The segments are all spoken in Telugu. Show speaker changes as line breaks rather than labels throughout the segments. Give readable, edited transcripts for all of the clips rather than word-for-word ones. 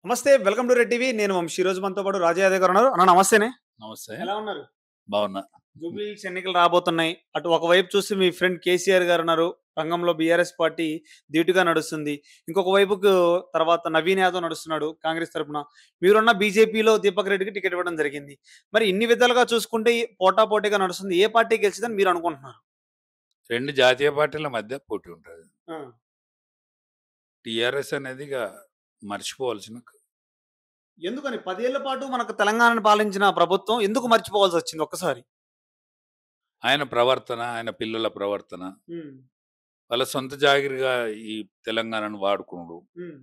నమస్తే. Welcome to red TV. నేను వంశీ. ఈ రోజు మనతో పాటు రాజా యాదవ్ గారు ఉన్నారు. అన్న నమస్తేనే.
నమస్తే.
ఎలా ఉన్నారు?
బాగున్నా.
జూబ్లీ హిల్స్ ఎన్నికలు రాబోతున్నాయి. అటు ఒకవైపు చూస్తే మీ ఫ్రెండ్ కేసీఆర్ గారు ఉన్నారు. రంగంలో బీఆర్ఎస్ పార్టీ ధీటుగా నడుస్తుంది. ఇంకొక వైపుకు తర్వాత నవీన్ యాదవ్ నడుస్తున్నాడు కాంగ్రెస్ తరపున. మీరున్న బీజేపీలో దీపక్ రెడ్డికి టికెట్ ఇవ్వడం జరిగింది. మరి ఇన్ని విధాలుగా చూసుకుంటే పోటాపోటీగా నడుస్తుంది. ఏ పార్టీ గెలిచిదని మీరు అనుకుంటున్నారు?
2 జాతీయ పార్టీల మధ్య పోటీ ఉంటది.
ఆ!
టీఆర్ఎస్ అనేది ఇగ మర్చిపోవాల్సిన
ఎందుకని 10 ఏళ్ల పాటు మనకు తెలంగాణను పాలించిన ప్రభుత్వం ఎందుకు మర్చిపోవాల్సొచ్చింది ఒక్కసారి?
ఆయన ప్రవర్తన, ఆయన పిల్లల ప్రవర్తన,
హ్మ్.
వాళ్ళ సొంత జాగిరిగా ఈ తెలంగాణను వాడుకునుడు.
హ్మ్.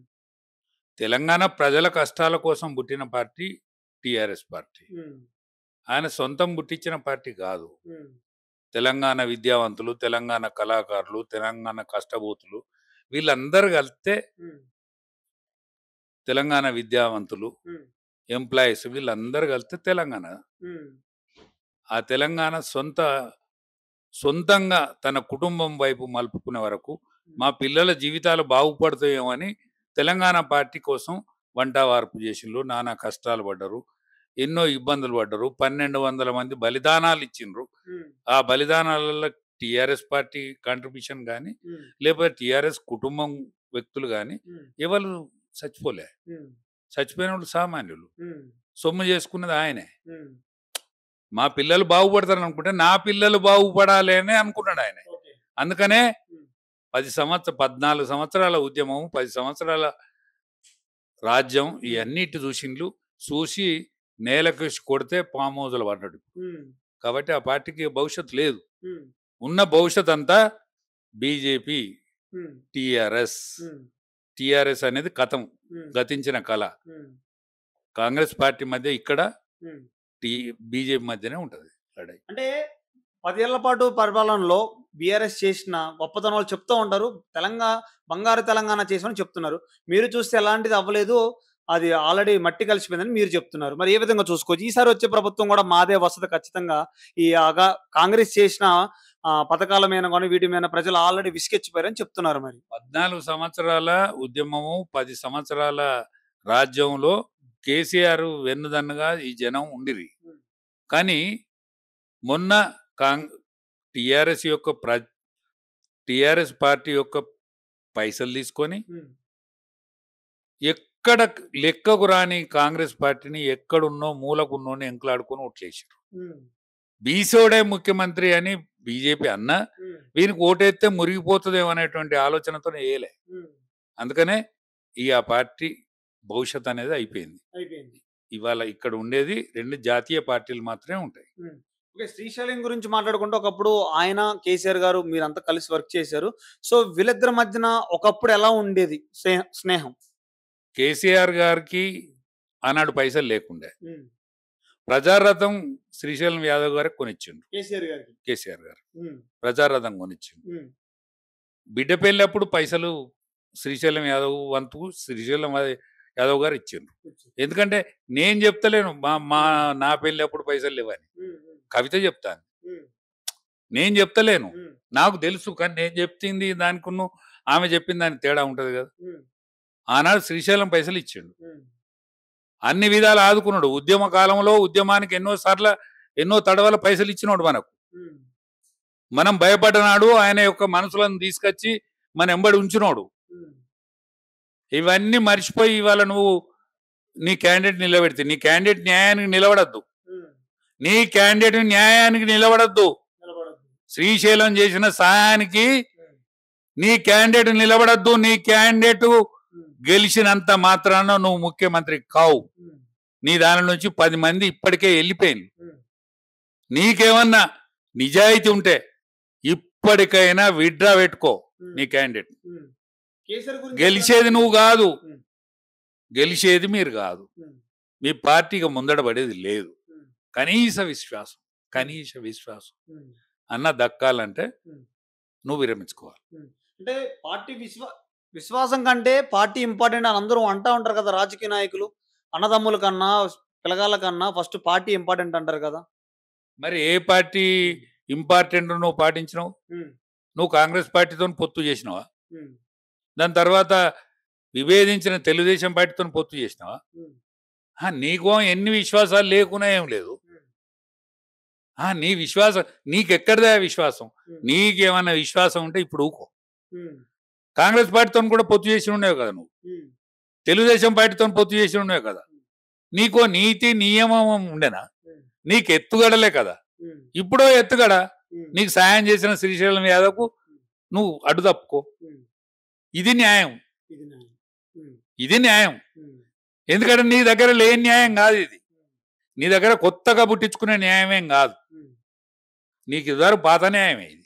తెలంగాణ ప్రజల కష్టాల కోసం పుట్టిన పార్టీ టీఆర్ఎస్ పార్టీ.
హ్మ్.
ఆయన సొంతం పుట్టించిన పార్టీ కాదు.
హ్మ్.
తెలంగాణ విద్యావంతులు, తెలంగాణ కళాకారులు, తెలంగాణ కష్టబోతులు వీళ్ళందరూ కలిస్తే
హ్మ్.
తెలంగాణ విద్యావంతులు,
హ్మ్.
ఎంప్లాయీస్ వీళ్ళందరూ కలిస్తే తెలంగాణ.
హ్మ్.
ఆ తెలంగాణ సొంతంగా తన కుటుంబం వైపు మలుపుకునే వరకు మా పిల్లల జీవితాలు బాగుపడతాయేమో అని తెలంగాణ పార్టీ కోసం వంట వార్పు చేసిండ్రు, నానా కష్టాలు పడ్డరు, ఎన్నో ఇబ్బందులు పడ్డరు, 1200 మంది బలిదానాలు ఇచ్చిండ్రు.
హ్మ్.
ఆ బలిదానాలలో టీఆర్ఎస్ పార్టీ కాంట్రిబ్యూషన్ కానీ
హ్మ్.
లేకపోతే టీఆర్ఎస్ కుటుంబం వ్యక్తులు కానీ
హ్మ్.
ఎవరు చచ్చిపోలే.
హ్మ్.
చచ్చిపోయిన వాళ్ళు సామాన్యులు,
హ్మ్.
సొమ్ము చేసుకున్నది ఆయనే.
హ్మ్.
మా పిల్లలు బాగుపడతారు అనుకుంటే నా పిల్లలు బాగుపడాలి అని అనుకున్నాడు ఆయన.
ఓకే.
అందుకనే
హ్మ్.
14 సంవత్సరాల ఉద్యమం, 10 సంవత్సరాల రాజ్యం
హ్మ్.
ఇవన్నీ ఇటు చూసిండ్లు. చూసి నేలకు కొడితే పాము హౌస్‌లో పడ్డాడు.
హ్మ్.
కాబట్టి ఆ పార్టీకి భవిష్యత్తు లేదు.
హ్మ్.
ఉన్న భవిష్యత్ అంతా బీజేపీ,
హ్మ్.
టీఆర్ఎస్.
హ్మ్.
టీఆర్ఎస్ అనేది కథం,
హ్మ్.
గతించిన కళ.
హ్మ్.
కాంగ్రెస్ పార్టీ మధ్య ఇక్కడ
హ్మ్.
టీ బీజేపీ మధ్యనే ఉంటది లడాయి.
అంటే 10 ఏళ్ల పాటు పరిపాలనలో బీఆర్ఎస్ చేసిన గొప్పతనాలు చెప్తూ ఉంటారు. బంగారు తెలంగాణ చేసామని చెప్తున్నారు. మీరు చూస్తే ఎలాంటిది అవ్వలేదు. అది ఆల్రెడీ మట్టి కలిసిపోయిందని మీరు చెప్తున్నారు. మరి ఏ విధంగా చూసుకోవచ్చు? ఈసారి వచ్చే ప్రభుత్వం కూడా మాదే వస్తది ఖచ్చితంగా. ఈ కాంగ్రెస్ చేసిన పథకాల మీద గాని వీటి మీద ప్రజలు ఆల్రెడీ విసిగెత్తిపోయారని చెప్తున్నారు మరి.
14 సంవత్సరాల ఉద్యమము, 10 సంవత్సరాల రాజ్యంలో కేసీఆర్ వెన్నుదన్నుగా ఈ జనం ఉండిరి.
హ్మ్.
కానీ మొన్న కాంగ్ టీఆర్ఎస్ యొక్క టీఆర్ఎస్ పార్టీ యొక్క పైసలు తీసుకొని
హ్మ్.
ఎక్కడ లెక్కకు రాని కాంగ్రెస్ పార్టీని ఎక్కడున్నో మూలకున్నోని ఎంకలాడుకొని ఓట్లేసారు.
హ్మ్.
బీసోడే ముఖ్యమంత్రి అని బీజేపీ అన్నా
హ్మ్.
వీరికి ఓటేస్తే మురిగిపోతుందేమో అనేటువంటి ఆలోచనతో వేయలే.
హ్మ్.
అందుకనే ఆ పార్టీ భవిష్యత్ అనేది అయిపోయింది.
అయిపోయింది.
ఇవాళ ఇక్కడ ఉండేది 2 జాతీయ పార్టీలు మాత్రమే ఉంటాయి.
హ్మ్. ఓకే. శ్రీశైలం గురించి మాట్లాడుకుంటే ఒకప్పుడు ఆయన, కేసీఆర్ గారు మీరంతా కలిసి వర్క్ చేశారు. సో, వీళ్ళిద్దరి మధ్యన ఒకప్పుడు ఎలా ఉండేది స్నేహం?
కేసీఆర్ గారికి ఆనాడు పైసలు లేకుండే.
హ్మ్.
ప్రజారథం శ్రీశైలం యాదవ్ గారికి కొనిచ్చిండు
కేసీఆర్ గారికి.
కేసీఆర్ గారు.
హ్మ్.
ప్రజారథం కొనిచ్చిండు.
హ్మ్.
బిడ్డ పెళ్ళప్పుడు పైసలు శ్రీశైలం యాదవ్ వంతుకు శ్రీశైలం యాదవ్ గారు ఇచ్చిండ్రు. ఎందుకంటే నేను చెప్తలేను మా మా నా పెళ్ళప్పుడు పైసలు లేవని.
హ్మ్. హ్మ్.
కవిత చెప్తాను.
హ్మ్.
నేను చెప్తలేను.
హ్మ్.
నాకు తెలుసు. కానీ నేను చెప్పింది దానికును ఆమె చెప్పిన దానికి తేడా ఉంటది కదా!
హ్మ్.
ఆనాడు శ్రీశైలం పైసలు ఇచ్చిండు.
హ్మ్.
అన్ని విధాలు ఆదుకున్నాడు. ఉద్యమ కాలంలో ఉద్యమానికి ఎన్నో తడవల పైసలు ఇచ్చినోడు మనకు.
హ్మ్.
మనం భయపడ్డనాడు ఆయన యొక్క మనుషులను తీసుకొచ్చి మన ఎంబడి ఉంచినోడు.
హ్మ్.
ఇవన్నీ మర్చిపోయి ఇవాళ నువ్వు నీ క్యాండిడేట్ నిలబెడితే నీ క్యాండిడేట్ న్యాయానికి నిలబడద్దు.
హ్మ్.
నీ క్యాండిడేట్ న్యాయానికి నిలబడద్దు.
నిలబడద్దు.
శ్రీశైలం చేసిన సహాయానికి
హ్మ్.
నీ క్యాండిడేట్ నిలబడద్దు. నీ క్యాండిడేట్
హ్మ్.
గెలిచినంత మాత్రాన నువ్వు ముఖ్యమంత్రి కావు.
హ్మ్.
నీ దాని నుంచి 10 మంది ఇప్పటికే వెళ్ళిపోయింది.
హ్మ్.
నీకేమన్నా నిజాయితీ ఉంటే ఇప్పటికైనా విత్‌డ్రా పెట్టుకో
హ్మ్.
నీ క్యాండిడేట్.
హ్మ్. కేసీఆర్ గురించి
గెలిచేది
ఎప్పుడన్నా
నువ్వు కాదు.
హ్మ్.
గెలిచేది మీరు కాదు.
హ్మ్.
మీ పార్టీకి ముందడ పడేది లేదు.
హ్మ్.
కనీస విశ్వాసం,
హ్మ్.
కనీస విశ్వాసం
హ్మ్.
అన్న దక్కాలంటే
హ్మ్.
నువ్వు విరమించుకోవాలి.
హ్మ్. అంటే పార్టీ విశ్వాసం కంటే పార్టీ ఇంపార్టెంట్ అని అందరూ అంటా ఉంటారు కదా! రాజకీయ నాయకులు. అన్నదమ్ముల కన్నా, పిలగాళ్ళ కన్నా ఫస్ట్ పార్టీ ఇంపార్టెంట్ అంటారు కదా!
మరి ఏ పార్టీ ఇంపార్టెంట్ నువ్వు పాటించినావు?
హ్మ్.
నువ్వు కాంగ్రెస్ పార్టీతోని పొత్తు చేసినావా?
హ్మ్.
దాని తర్వాత విభేదించిన తెలుగుదేశం పార్టీతో పొత్తు చేసినావా? నీకో ఎన్ని విశ్వాసాలు లేకున్నా ఏం లేదు. నీ విశ్వాసం నీకెక్కడిదా విశ్వాసం? నీకేమన్నా విశ్వాసం ఉంటే ఇప్పుడు ఊకో. కాంగ్రెస్ పార్టీతో కూడా పొత్తు చేసి ఉండేవి కదా నువ్వు. తెలుగుదేశం పార్టీతో పొత్తు చేసి ఉండేవి కదా. నీకో నీతి నియమం ఉండేనా? నీకు ఎత్తుగడలే కదా. ఇప్పుడో ఎత్తుగడ. నీకు సాయం చేసిన శ్రీశైలం యాదవ్కు నువ్వు అడ్డు తప్పుకో. ఇది న్యాయం. ఇది న్యాయం. ఎందుకంటే నీ దగ్గర లేని న్యాయం కాదు ఇది. నీ దగ్గర కొత్తగా పుట్టించుకునే న్యాయమేం కాదు. నీకు ఇద్దరు పాత న్యాయమే ఇది.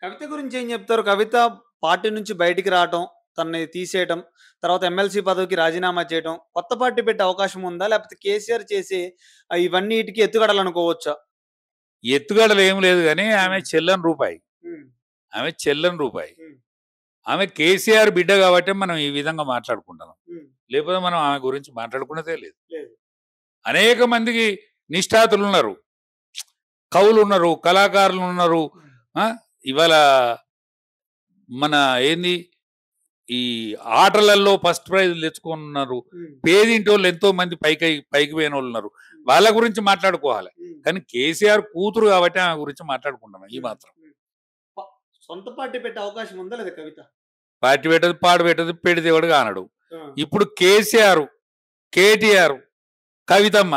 కవిత గురించి ఏం చెప్తారు? కవిత పార్టీ నుంచి బయటికి రావటం, తనని తీసేయటం, తర్వాత ఎమ్మెల్సీ పదవికి రాజీనామా చేయటం, కొత్త పార్టీ పెట్టే అవకాశం ఉందా? లేకపోతే కేసీఆర్ చేసి ఇవన్నిటికి ఎత్తుగడలు అనుకోవచ్చా?
ఎత్తుగడలు ఏం లేదు కానీ ఆమె చెల్లని రూపాయి. ఆమె చెల్లని రూపాయి. ఆమె కేసీఆర్ బిడ్డ కాబట్టి మనం ఈ విధంగా మాట్లాడుకుంటున్నాం. లేకపోతే మనం ఆమె గురించి మాట్లాడుకున్నదే లేదు. అనేక మందికి నిష్ఠాతులు ఉన్నారు, కవులు ఉన్నారు, కళాకారులు ఉన్నారు. ఇవాళ మన ఏంది ఈ ఆటలలో ఫస్ట్ ప్రైజ్ తెచ్చుకున్నారు. పేదింటోళ్ళు ఎంతో మంది పైకి పోయిన వాళ్ళు ఉన్నారు. వాళ్ళ గురించి మాట్లాడుకోవాలి. కానీ కేసీఆర్ కూతురు కాబట్టి ఆమె గురించి మాట్లాడుకుంటున్నాం. ఈ మాత్రం
సొంత పార్టీ పెట్టే అవకాశం ఉందా లేదా కవిత?
పార్టీ పెట్టదు, పాడు పెట్టదు, పెడితేవాడు కానడు. ఇప్పుడు కేసీఆర్, కేటీఆర్, కవితమ్మ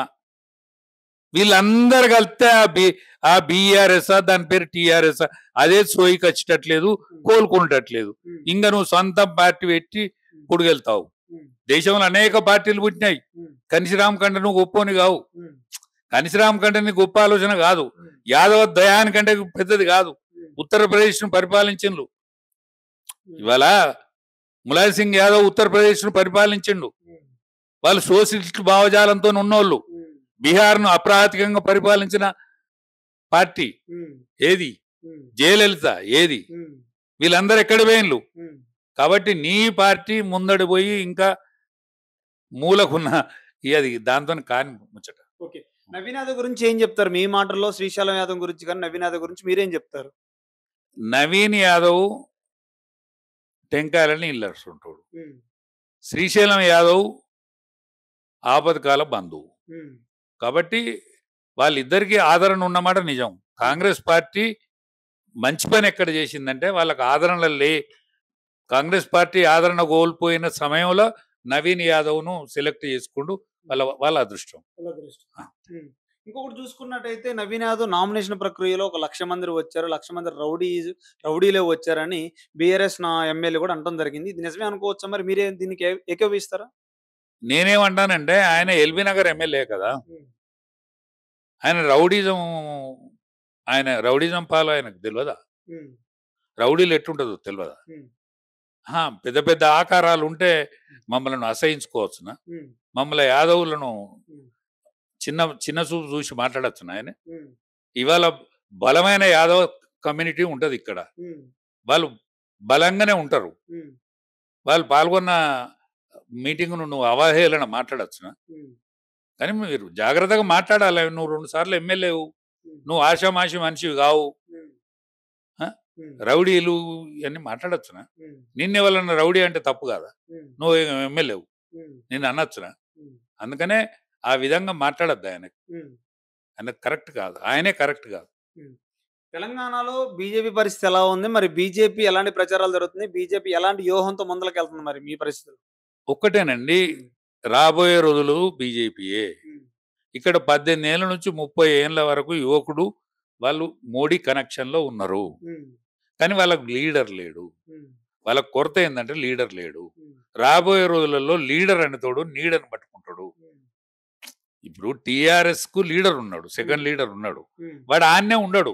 వీళ్ళందరు కలిస్తే ఆ బీఆర్ఎస్ దాని పేరు టీఆర్ఎస్ అదే సోయికి వచ్చేటట్లేదు, కోలుకునేటట్లేదు. ఇంకా నువ్వు సొంత పార్టీ పెట్టి పొడిగెళ్తావు. దేశంలో అనేక పార్టీలు పుట్టినాయి. కనిశ్రామ్ కంటే నువ్వు గొప్పని కావు. కనిశ్రామ్ కంటే నీ గొప్ప ఆలోచన కాదు. యాదవ దయాని కంటే పెద్దది కాదు. ఉత్తరప్రదేశ్ ను పరిపాలించిండు. ఇవాళ ములాయం సింగ్ యాదవ్ ఉత్తరప్రదేశ్ ను పరిపాలించిండు. వాళ్ళు సోషలిస్ట్ భావజాలంతో ఉన్నోళ్ళు. బీహార్ ను అప్రాతికంగా పరిపాలించిన పార్టీ ఏది? జయలలిత ఏది? వీళ్ళందరూ ఎక్కడ పోయిన్లు? కాబట్టి నీ పార్టీ ముందడి పోయి ఇంకా మూలకున్న అది దాంతో కాని ముచ్చట.
నవీన్ యాదవ్ గురించి ఏం చెప్తారు మీ మాటల్లో? శ్రీశైలం యాదవ్ గురించి కానీ నవీన్ యాదవ్ గురించి మీరేం చెప్తారు?
నవీన్ యాదవ్ టెంకాయలని ఇల్లర్చుంటాడు. శ్రీశైలం యాదవ్ ఆపత్కాల బంధువు. కాబట్టి వాళ్ళిద్దరికీ ఆదరణ ఉన్నమాట నిజం. కాంగ్రెస్ పార్టీ మంచి పని ఎక్కడ చేసిందంటే వాళ్ళకి ఆదరణ కాంగ్రెస్ పార్టీ ఆదరణ కోల్పోయిన సమయంలో నవీన్ యాదవ్ను సెలెక్ట్ చేసుకుంటూ వాళ్ళ అదృష్టం.
ఇంకొకటి చూసుకున్నట్టయితే నవీన్ యాదవ్ నామినేషన్ ప్రక్రియలో 1,00,000 మంది వచ్చారు, 1,00,000 మంది రౌడీలే వచ్చారని బీఆర్ఎస్ నా ఎమ్మెల్యే కూడా అనడం జరిగింది. ఇది నిజమే అనుకోవచ్చా? మరి మీరే దీనికి ఏకీభవిస్తారా?
నేనేమంటానంటే ఆయన ఎల్బీ నగర్ ఎమ్మెల్యే కదా. ఆయన రౌడీజం పాలు ఆయనకు తెలియదా? రౌడీలు ఎట్టుంటుందో తెలియదా? పెద్ద పెద్ద ఆకారాలు ఉంటే మమ్మల్ని అసహించుకోవచ్చునా? మమ్మల్ని యాదవులను చిన్న చూపు చూసి మాట్లాడచ్చునా ఆయన? ఇవాళ బలమైన యాదవ్ కమ్యూనిటీ ఉంటది ఇక్కడ. వాళ్ళు బలంగానే ఉంటారు. వాళ్ళు పాల్గొన్న మీటింగ్ నువ్వు అవహేళన మాట్లాడచ్చునా? కానీ మీరు జాగ్రత్తగా మాట్లాడాలి. నువ్వు 2 సార్లు ఎమ్మెల్యేవు. నువ్వు ఆషామాషి మనిషివి కావు. రౌడీలు ఇవన్నీ మాట్లాడచ్చునా? నిన్నెవరన్నా రౌడీ అంటే తప్పు కాదా? నువ్వు ఎమ్మెల్యేవు, నిన్ను అనొచ్చునా? అందుకనే ఆ విధంగా మాట్లాడద్దు. ఆయనకు కరెక్ట్ కాదు. ఆయనే కరెక్ట్ కాదు.
తెలంగాణలో బీజేపీ పరిస్థితి ఎలా ఉంది? మరి బీజేపీ ఎలాంటి ప్రచారాలు జరుగుతుంది? బీజేపీ ఎలాంటి వ్యూహంతో ముందుకు వెళ్తుంది? మరి మీ పరిస్థితులు
ఒక్కటేనండి, రాబోయే రోజులు బీజేపీయే. ఇక్కడ 18 ఏళ్ళ నుంచి 30 ఏళ్ళ వరకు యువకుడు వాళ్ళు మోడీ కనెక్షన్ లో ఉన్నారు. కానీ వాళ్ళకు లీడర్ లేడు. వాళ్ళకు కొరత ఏంటంటే లీడర్ లేడు. రాబోయే రోజులలో లీడర్ అనేతోడు నీడని పట్టుకుంటాడు. ఇప్పుడు టీఆర్ఎస్ కు లీడర్ ఉన్నాడు, సెకండ్ లీడర్ ఉన్నాడు. వాడు ఆన్నే ఉండడు.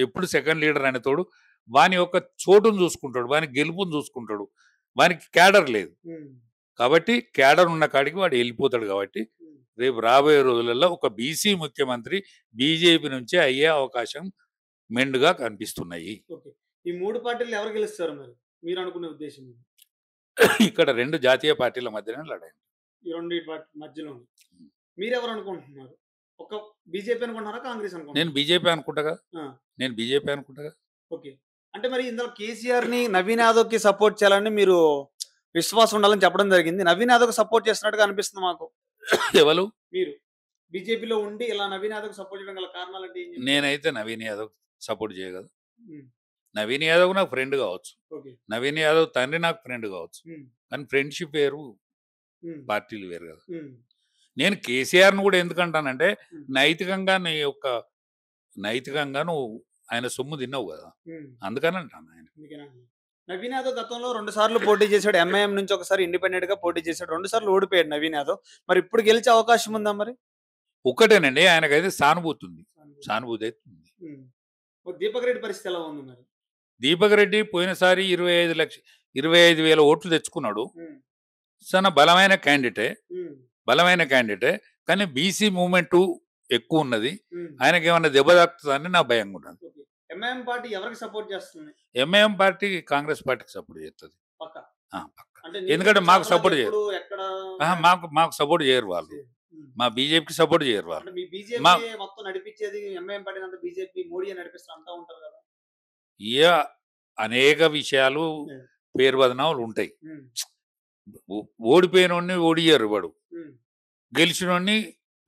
ఎప్పుడు సెకండ్ లీడర్ అనేతోడు వాని యొక్క చోటును చూసుకుంటాడు, వాని గెలుపుని చూసుకుంటాడు. వానికి క్యాడర్ లేదు. కాబట్టి క్యాడర్ ఉన్న కాడికి వాడు వెళ్ళిపోతాడు. కాబట్టి రేపు రాబోయే రోజులలో ఒక బీసీ ముఖ్యమంత్రి బీజేపీ నుంచే అయ్యే అవకాశం మెండుగా కనిపిస్తున్నాయి.
ఈ 3 పార్టీలు ఎవరు గెలుస్తారు మరి మీరు అనుకునే ఉద్దేశం?
ఇక్కడ 2 జాతీయ పార్టీల మధ్యనే లడాయి.
ఈ 2 మధ్యలో మీరెవరు అనుకుంటున్నారు? ఒక బీజేపీ అనుకుంటున్నారా, కాంగ్రెస్ అనుకుంటున్నారా?
నేను బీజేపీ అనుకుంటా.
ఓకే. అంటే మరి ఇందులో కేసీఆర్ ని నవీన్ యాదవ్ కి సపోర్ట్ చేయాలని మీరు విశ్వాసం ఉండాలని చెప్పడం జరిగింది. నవీన్ యాదవ్‌కి సపోర్ట్ చేస్తున్నట్టుగా అనిపిస్తుంది మాకు.
ఎవరు?
మీరు బీజేపీలో ఉండి ఇలా నవీన్ యాదవ్‌కి సపోర్ట్ చేయడం గల కారణాలంటే ఏం చెప్తారు?
నేనైతే నవీన్ యాదవ్ సపోర్ట్ చేయగలను.
హ్మ్.
నవీన్ యాదవ్ నాకు ఫ్రెండ్ కావచ్చు.
ఓకే.
నవీన్ యాదవ్ తండ్రి నాకు ఫ్రెండ్ కావచ్చు.
హ్మ్.
కానీ ఫ్రెండ్‌షిప్ వేరు,
హ్మ్.
పార్టీలు వేరు కదా!
హ్మ్.
నేను కేసీఆర్‌ని కూడా ఎందుకంటానంటే
హ్మ్.
నైతికంగా నువ్వు ఆయన సొమ్ము తిన్నావు కదా!
హ్మ్.
అందుకని అంటాను ఆయన.
అందుకేనా? నవీన్ యాదవ్ గతంలో 2 సార్లు పోటీ చేసాడు. ఎంఐఎం నుంచి ఒకసారి ఇండిపెండెంట్‌గా పోటీ చేసాడు. 2 సార్లు ఓడిపోయాడు నవీన్ యాదవ్. మరి ఇప్పుడు గెలిచే అవకాశం ఉందా మరి?
ఒక్కటేనండి, ఆయనకైతే సానుభూతి ఉంది. సానుభూతి అయితే ఉంది.
హ్మ్. మరి దీపక్ రెడ్డి పరిస్థితి ఎలా ఉంది మరి?
దీపక్ రెడ్డి పోయినసారి 25,000 ఓట్లు తెచ్చుకున్నాడు.
హ్మ్.
చాలా
హ్మ్.
బలమైన క్యాండిడేటే. కానీ బీసీ మూవ్‌మెంటు ఎక్కువున్నది.
హ్మ్.
ఆయనకేమన్నా దెబ్బ తాకుతదని నా భయంగా ఉన్నది.
ఓకే. ఎంఐఎం పార్టీ ఎవరికి సపోర్ట్ చేస్తుంది?
ఎంఐఎం పార్టీ కాంగ్రెస్ పార్టీకి సపోర్ట్ చేస్తది.
పక్కా.
పక్కా.
అంటే
ఎందుకంటే
నీకు
మాకు
చాలా
సపోర్ట్ చేయరు.
ఎప్పుడు ఎక్కడ
మాకు సపోర్ట్ చేయరు వాళ్ళు.
హ్మ్.
మా బీజేపీకి సపోర్ట్ చేయరు వాళ్ళు.
అంటే మీ
మా
బీజేపీ మొత్తం నడిపించేది ఎంఐఎం పార్టీనంతా బీజేపీ మోడీయే నడిపిస్తారు అంటా ఉంటారు కదా!
ఇయ అనేక విషయాలు
హ్మ్.
పేరు బదనాములు ఉంటాయి.
హ్మ్.
ఓడిపోయినోడిని ఓడియ్యరు వాడు.
హ్మ్.
గెలిచినోడిని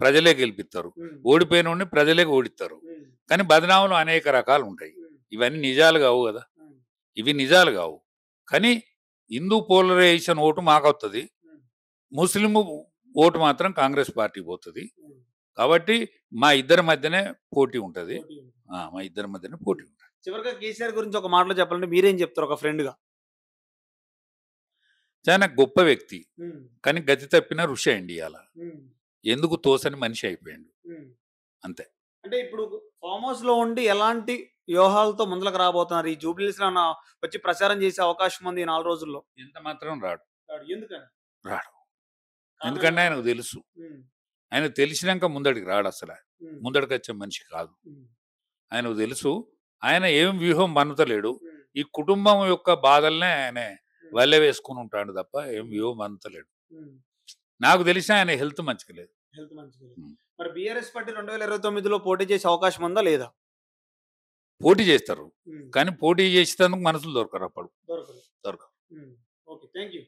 ప్రజలే గెలిపిస్తారు.
హ్మ్.
ఓడిపోయినోడిని ప్రజలే ఓడిస్తారు.
హ్మ్.
కానీ బదనాములు అనేక రకాలు ఉంటాయి.
హ్మ్.
ఇవన్నీ నిజాలు కావు కదా!
హ్మ్.
ఇవి నిజాలు కావు. కానీ హిందూ పోలరైజేషన్ ఓటు మాకొత్తది.
హ్మ్.
ముస్లిం ఓటు మాత్రం కాంగ్రెస్ పార్టీకి పోతది.
హ్మ్.
కాబట్టి మా ఇద్దరి మధ్యనే పోటీ ఉంటది.
పోటీ ఉంది.
మా ఇద్దరి మధ్యనే పోటీ ఉంటది.
చివరగా కేసీఆర్ గురించి ఒక మాటలో చెప్పాలంటే మీరేం చెప్తారు ఒక ఫ్రెండ్‌గా?
చాలా గొప్ప వ్యక్తి.
హ్మ్.
కానీ గతి తప్పిన ఋషి అయిండు ఇయాల.
హ్మ్.
ఎందుకు తోసని మనిషి అయిపోయిండు.
హ్మ్.
అంతే.
అంటే ఇప్పుడు ఫార్మ్ హౌస్‌లో ఉండి ఎలాంటి వ్యూహాలతో ముందలకి రాబోతున్నారు? ఈ జూబ్లీహిల్స్‌లో ఏమన్నా వచ్చి ప్రచారం చేసే అవకాశం ఉంది ఈ 4 రోజుల్లో?
ఎంత మాత్రం రాడు.
ఎందుకని?
రాడు.
కారణం
ఎందుకంటే
ఏమన్నా?
ఆయనకు తెలుసు.
హ్మ్.
ఆయనకు తెలిసినాక ముందడికి రాడసల.
హ్మ్.
ముందడికొచ్చే మనిషి కాదు.
హ్మ్.
ఆయనకు తెలుసు. ఆయన ఏం వ్యూహం పన్నుతలేడు.
హ్మ్.
ఈ కుటుంబం యొక్క బాధలనే ఆయన
హ్మ్.
వల్లె వేసుకొని ఉంటాడు తప్ప ఏం
హ్మ్.
వ్యూహం పన్నుతలేడు.
హ్మ్.
నాకు తెలిసి ఆయన హెల్త్ మంచిగా లేదు.
హెల్త్ మంచిగా లేదు.
హ్మ్.
మరి బీఆర్ఎస్ పార్టీ 2029లో పోటీ చేసే అవకాశం ఉందా? లేదా?
పోటీ చేస్తారు.
హ్మ్.
కానీ పోటీ చేసేందుకు మనుషులు దొరకరు అప్పుడు.
దొరకదు.
దొరకరు.
హ్మ్. ఓకే. Thank you.